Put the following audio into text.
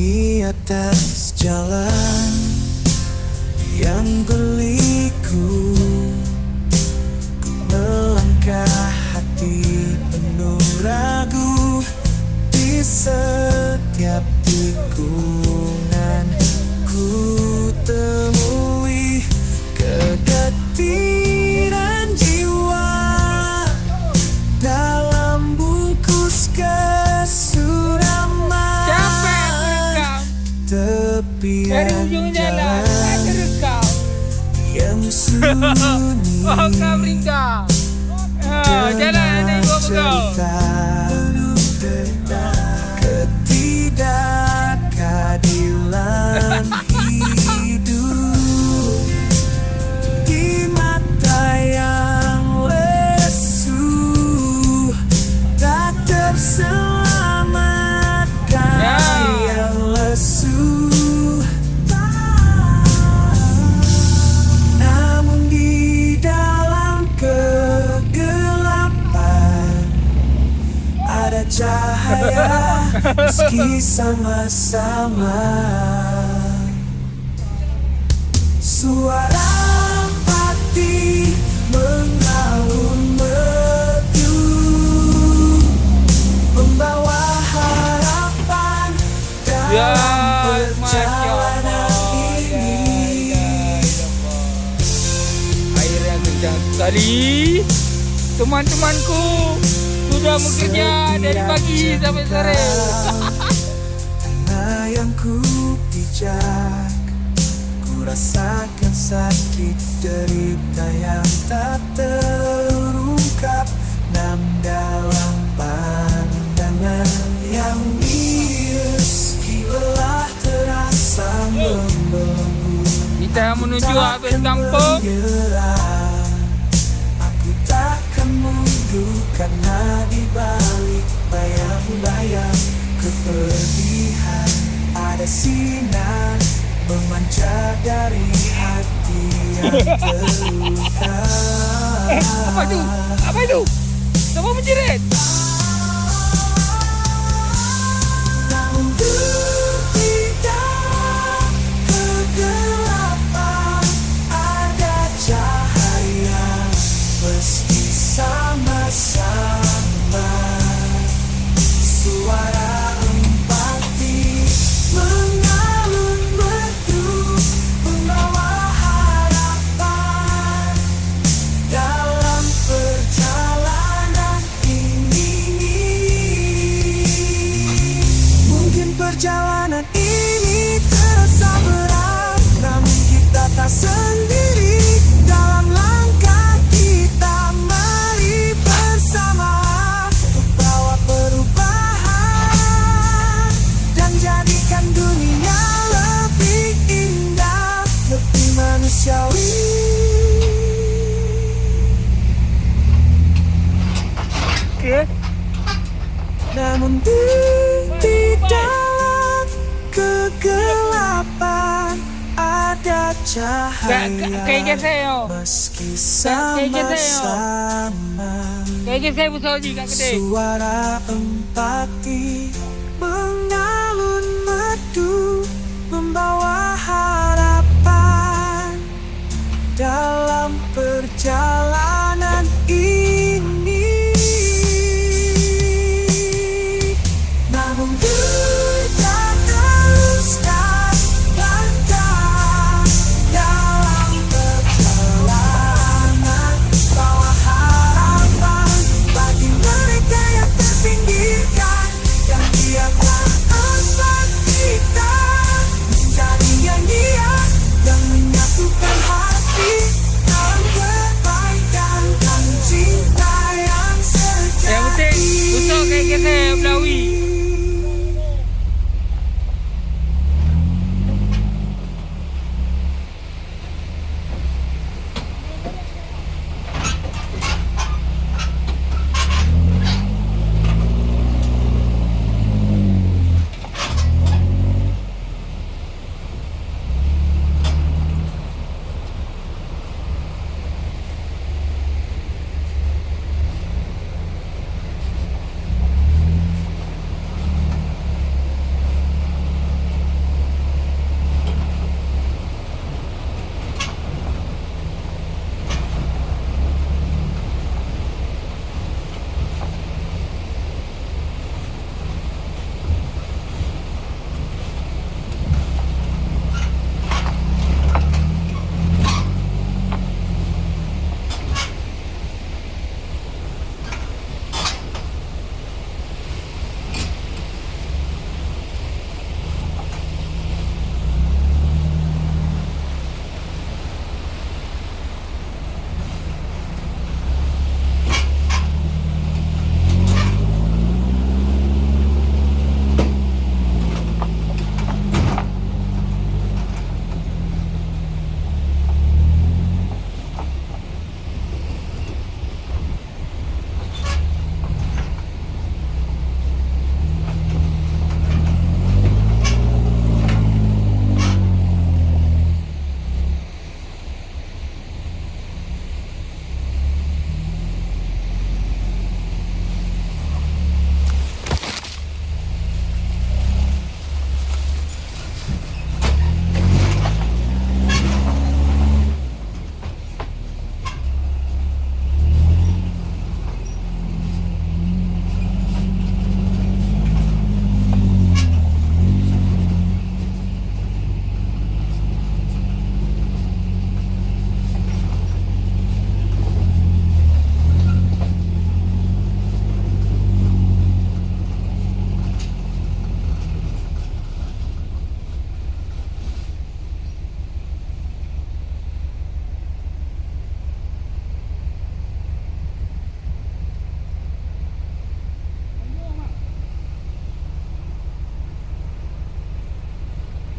di atas jalan yang berliku, melangkah hati penuh ragu di setiap tikungan ku temui kekhawatiran jiwa dalam bungkus kesuraman tepian jalan yang sunyi. Dengan cerita ketidakadilan hidup di mata yang lesu, tak terselamatkan yang lesu. Namun di dalam kegelapan ada cahaya meski sama-sama. Suara hati mengalun merdu, membawa harapan dalam perjalanan ini. Air yang kencang sekali. Teman-temanku sudah bekerja dari pagi sampai sore. Tanah yang ku pijak, ku rasakan sakit derita yang tak terungkap. Namun dalam pandangan yang bias, lelah terasa membelenggu. Kita menuju habis kampung. Aku takkan mundur karena di balik bayang-bayang kepedihan ada sinar memancar dari hati yang terluka. Apa itu? Apa itu? Siapa menjerit? Namun di dalam kegelapan ada cahaya meski sama-sama. Suara empati mengalun merdu, membawa harapan dalam perjalanan ini. Mungkin perjalanan ini terasa berat, namun kita tak sendiri dalam langkah kita. Mari bersama untuk bawa perubahan dan jadikan dunia lebih indah, lebih manusiawi. Oke. Namun di dalam kegelapan ada cahaya Kayak saya. meski Kayak sama-sama. Kayak saya busau juga gede. Suara empati mengalun